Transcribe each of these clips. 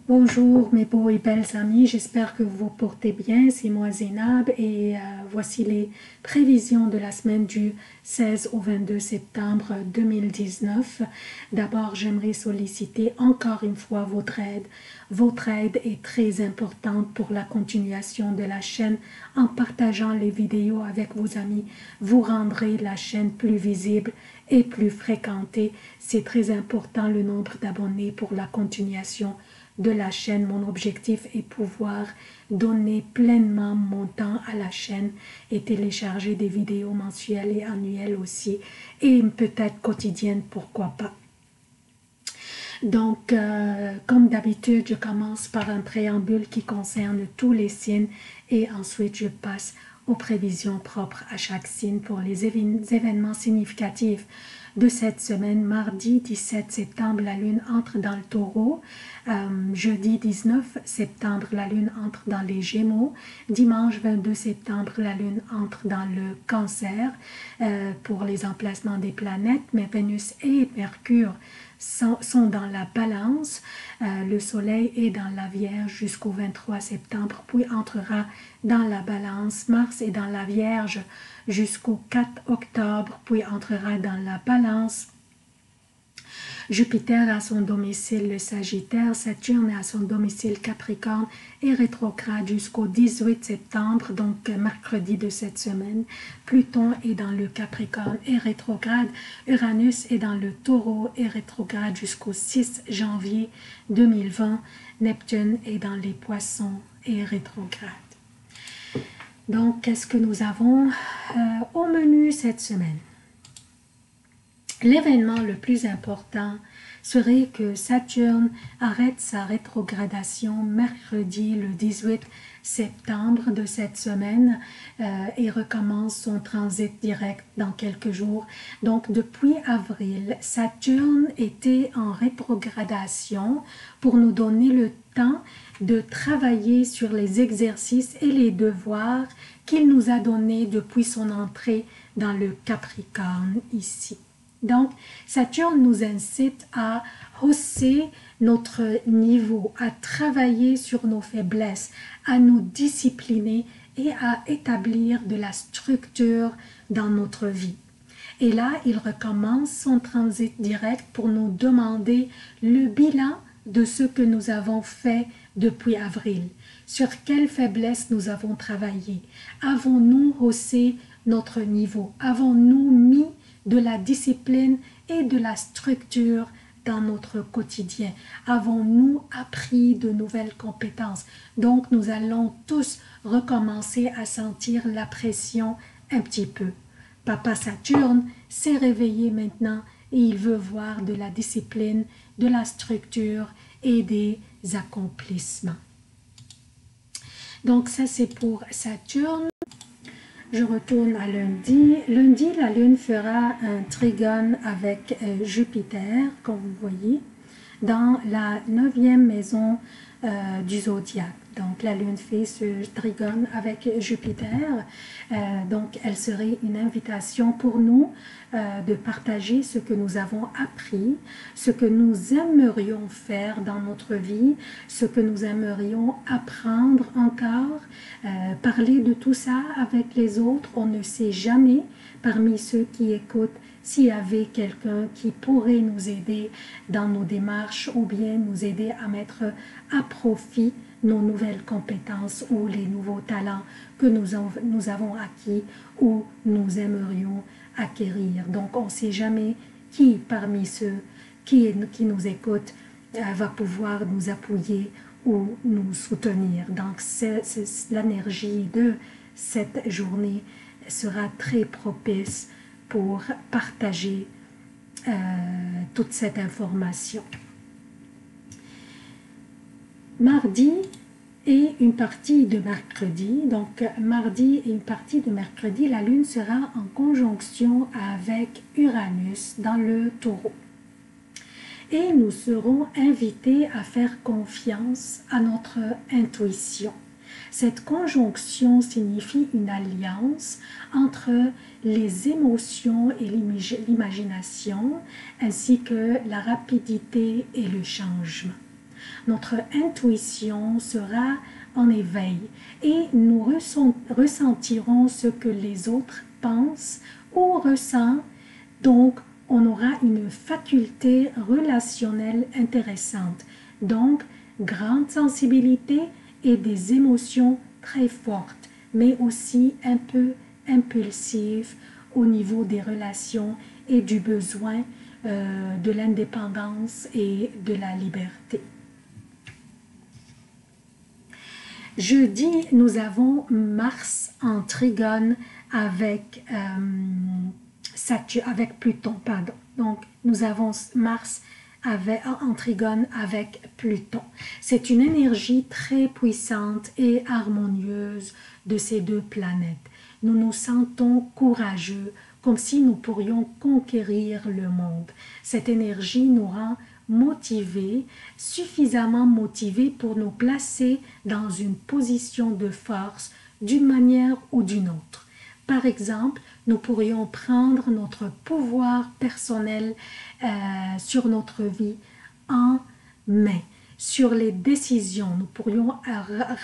Bonjour mes beaux et belles amis, j'espère que vous vous portez bien, c'est moi Zénab et voici les prévisions de la semaine du 16 au 22 septembre 2019. D'abord, j'aimerais solliciter encore une fois votre aide. Votre aide est très importante pour la continuation de la chaîne. En partageant les vidéos avec vos amis, vous rendrez la chaîne plus visible et plus fréquentée. C'est très important le nombre d'abonnés pour la continuation de la chaîne. Mon objectif est pouvoir donner pleinement mon temps à la chaîne et télécharger des vidéos mensuelles et annuelles aussi, et peut-être quotidiennes, pourquoi pas. Donc, comme d'habitude, je commence par un préambule qui concerne tous les signes et ensuite je passe aux prévisions propres à chaque signe pour les événements significatifs de cette semaine. Mardi 17 septembre, la lune entre dans le taureau. Jeudi 19 septembre, la lune entre dans les Gémeaux. Dimanche 22 septembre, la lune entre dans le Cancer. Pour les emplacements des planètes, mais Vénus et Mercure sont dans la balance. Le soleil est dans la Vierge jusqu'au 23 septembre, puis entrera dans la balance. Mars est dans la Vierge jusqu'au 4 octobre, puis entrera dans la balance. Jupiter a son domicile le Sagittaire, Saturne a son domicile Capricorne et rétrograde jusqu'au 18 septembre, donc mercredi de cette semaine. Pluton est dans le Capricorne et rétrograde, Uranus est dans le Taureau et rétrograde jusqu'au 6 janvier 2020, Neptune est dans les Poissons et rétrograde. Donc, qu'est-ce que nous avons au menu cette semaine? L'événement le plus important serait que Saturne arrête sa rétrogradation mercredi le 18 septembre de cette semaine et recommence son transit direct dans quelques jours. Donc depuis avril, Saturne était en rétrogradation pour nous donner le temps de travailler sur les exercices et les devoirs qu'il nous a donnés depuis son entrée dans le Capricorne ici. Donc, Saturne nous incite à hausser notre niveau, à travailler sur nos faiblesses, à nous discipliner et à établir de la structure dans notre vie. Et là, il recommence son transit direct pour nous demander le bilan de ce que nous avons fait depuis avril. Sur quelles faiblesses nous avons travaillé? Avons-nous haussé notre niveau? Avons-nous mis de la discipline et de la structure dans notre quotidien? Avons-nous appris de nouvelles compétences? Donc, nous allons tous recommencer à sentir la pression un petit peu. Papa Saturne s'est réveillé maintenant et il veut voir de la discipline, de la structure et des accomplissements. Donc, ça c'est pour Saturne. Je retourne à lundi. Lundi, la lune fera un trigone avec Jupiter, comme vous voyez, dans la 9e maison du zodiaque. Donc, la lune fait ce trigone avec Jupiter. Donc, elle serait une invitation pour nous de partager ce que nous avons appris, ce que nous aimerions faire dans notre vie, ce que nous aimerions apprendre encore, parler de tout ça avec les autres. On ne sait jamais, parmi ceux qui écoutent, s'il y avait quelqu'un qui pourrait nous aider dans nos démarches ou bien nous aider à mettre à profit nos nouvelles compétences ou les nouveaux talents que nous avons acquis ou nous aimerions acquérir. Donc, on ne sait jamais qui parmi ceux qui nous écoutent va pouvoir nous appuyer ou nous soutenir. Donc, l'énergie de cette journée sera très propice pour partager toute cette information. Mardi et une partie de mercredi, donc mardi et une partie de mercredi, la lune sera en conjonction avec Uranus dans le Taureau. Et nous serons invités à faire confiance à notre intuition. Cette conjonction signifie une alliance entre les émotions et l'imagination, ainsi que la rapidité et le changement. Notre intuition sera en éveil et nous ressentirons ce que les autres pensent ou ressentent. Donc, on aura une faculté relationnelle intéressante. Donc, grande sensibilité et des émotions très fortes, mais aussi un peu impulsives au niveau des relations et du besoin de l'indépendance et de la liberté. Jeudi, nous avons Mars en trigone avec, avec Pluton. Pardon. Donc, nous avons Mars en trigone avec Pluton. C'est une énergie très puissante et harmonieuse de ces deux planètes. Nous nous sentons courageux, comme si nous pourrions conquérir le monde. Cette énergie nous rend motivés, suffisamment motivés pour nous placer dans une position de force d'une manière ou d'une autre. Par exemple, nous pourrions prendre notre pouvoir personnel sur notre vie en main. Sur les décisions, nous pourrions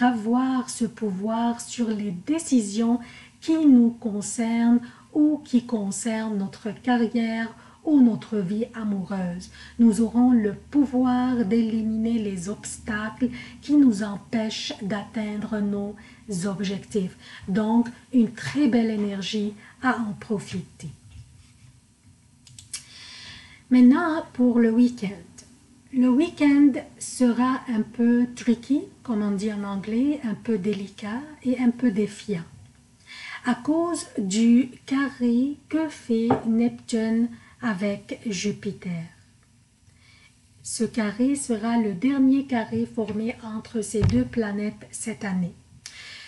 avoir ce pouvoir sur les décisions qui nous concernent ou qui concernent notre carrière ou notre vie amoureuse. Nous aurons le pouvoir d'éliminer les obstacles qui nous empêchent d'atteindre nos objectifs. Donc, une très belle énergie à en profiter. Maintenant, pour le week-end. Le week-end sera un peu tricky, comme on dit en anglais, un peu délicat et un peu défiant. À cause du carré que fait Neptune avec Jupiter. Ce carré sera le dernier carré formé entre ces deux planètes cette année.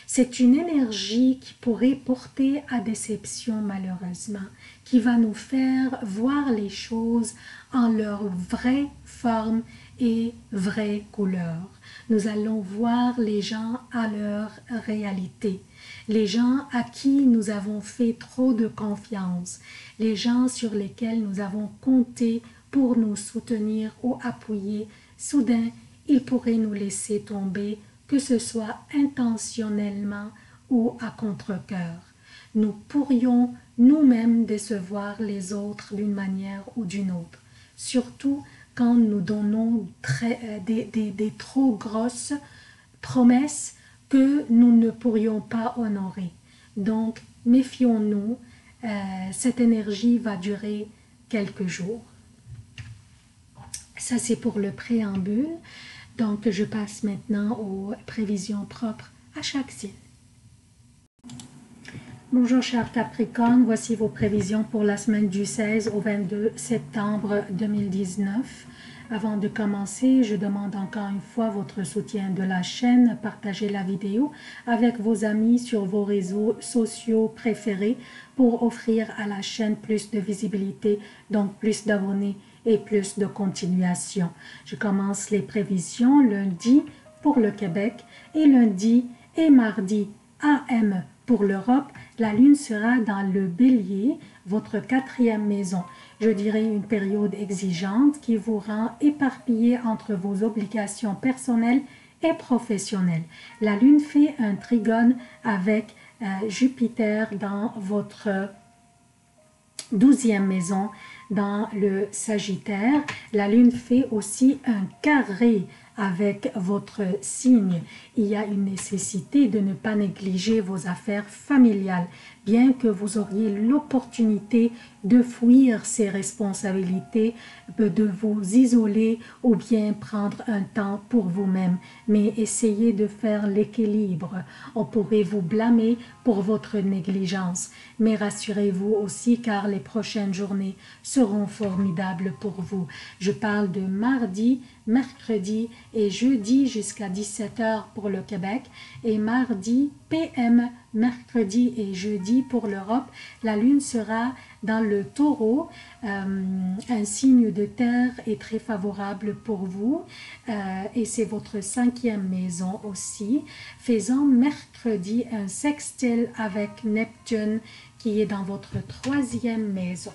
C'est une énergie qui pourrait porter à déception malheureusement, qui va nous faire voir les choses en leur vraie forme et vraie couleur. Nous allons voir les gens à leur réalité, les gens à qui nous avons fait trop de confiance, les gens sur lesquels nous avons compté pour nous soutenir ou appuyer. Soudain, ils pourraient nous laisser tomber, que ce soit intentionnellement ou à contre-cœur. Nous pourrions nous-mêmes décevoir les autres d'une manière ou d'une autre, surtout quand nous donnons des trop grosses promesses que nous ne pourrions pas honorer. Donc, méfions-nous, cette énergie va durer quelques jours. Ça, c'est pour le préambule. Donc, je passe maintenant aux prévisions propres à chaque signe. Bonjour, chers Capricorne. Voici vos prévisions pour la semaine du 16 au 22 septembre 2019. Avant de commencer, je demande encore une fois votre soutien de la chaîne. Partagez la vidéo avec vos amis sur vos réseaux sociaux préférés pour offrir à la chaîne plus de visibilité, donc plus d'abonnés et plus de continuation. Je commence les prévisions lundi pour le Québec et lundi et mardi AM pour l'Europe. La lune sera dans le Bélier, votre 4e maison. Je dirais une période exigeante qui vous rend éparpillé entre vos obligations personnelles et professionnelles. La lune fait un trigone avec Jupiter dans votre 12e maison, dans le Sagittaire. La lune fait aussi un carré avec votre signe. Il y a une nécessité de ne pas négliger vos affaires familiales, bien que vous auriez l'opportunité de fuir ces responsabilités, de vous isoler ou bien prendre un temps pour vous-même. Mais essayez de faire l'équilibre. On pourrait vous blâmer pour votre négligence. Mais rassurez-vous aussi car les prochaines journées seront formidables pour vous. Je parle de mardi, mercredi et jeudi jusqu'à 17h pour le Québec et mardi, PM, mercredi et jeudi pour l'Europe. La lune sera dans le Taureau, un signe de terre est très favorable pour vous et c'est votre 5e maison aussi. Faisant mercredi un sextile avec Neptune qui est dans votre 3e maison.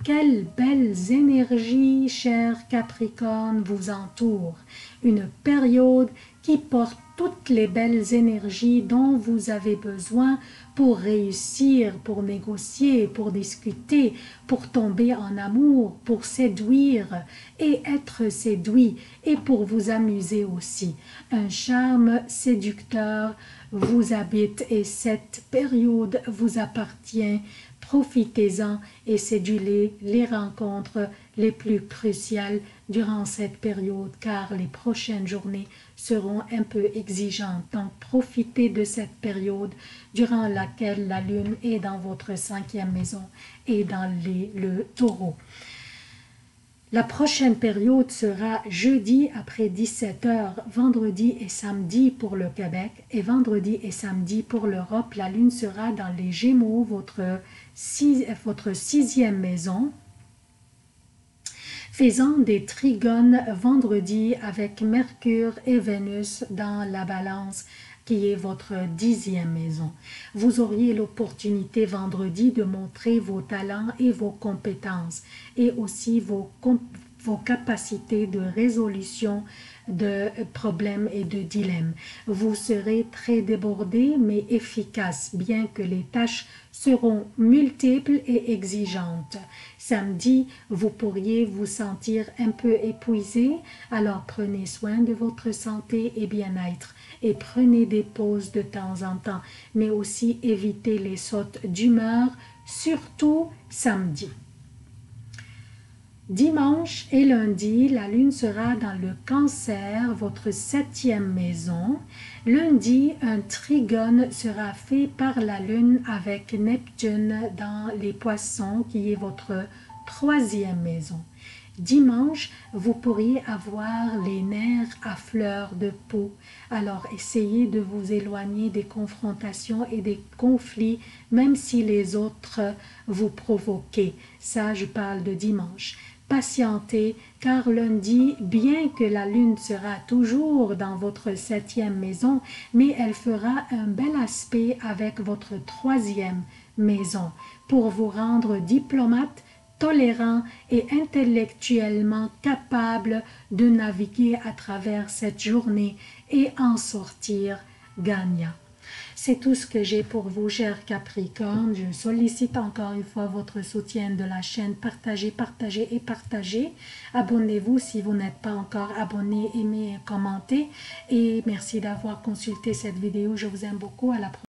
Quelles belles énergies, chers Capricorne, vous entourent. Une période qui porte toutes les belles énergies dont vous avez besoin pour réussir, pour négocier, pour discuter, pour tomber en amour, pour séduire et être séduit et pour vous amuser aussi. Un charme séducteur vous habite et cette période vous appartient. Profitez-en et séduisez les rencontres les plus cruciales durant cette période car les prochaines journées seront un peu exigeantes. Donc profitez de cette période durant laquelle la lune est dans votre 5e maison et dans le taureau. La prochaine période sera jeudi après 17 h, vendredi et samedi pour le Québec et vendredi et samedi pour l'Europe. La lune sera dans les Gémeaux, votre 6e maison, faisant des trigones vendredi avec Mercure et Vénus dans la Balance, qui est votre 10e maison. Vous auriez l'opportunité vendredi de montrer vos talents et vos compétences et aussi vos capacités de résolution de problèmes et de dilemmes. Vous serez très débordé mais efficace, bien que les tâches seront multiples et exigeantes. Samedi, vous pourriez vous sentir un peu épuisé, alors prenez soin de votre santé et bien-être et prenez des pauses de temps en temps, mais aussi évitez les sautes d'humeur, surtout samedi. Dimanche et lundi, la lune sera dans le Cancer, votre 7e maison. Lundi, un trigone sera fait par la lune avec Neptune dans les Poissons, qui est votre 3e maison. Dimanche, vous pourriez avoir les nerfs à fleur de peau. Alors, essayez de vous éloigner des confrontations et des conflits, même si les autres vous provoquent. Ça, je parle de dimanche. Patientez, car lundi, bien que la lune sera toujours dans votre 7e maison, mais elle fera un bel aspect avec votre 3e maison pour vous rendre diplomate, tolérant et intellectuellement capable de naviguer à travers cette journée et en sortir gagnant. C'est tout ce que j'ai pour vous, chers Capricornes. Je sollicite encore une fois votre soutien de la chaîne. Partagez, partagez et partagez. Abonnez-vous si vous n'êtes pas encore abonné, aimez et commentez. Et merci d'avoir consulté cette vidéo. Je vous aime beaucoup. À la prochaine.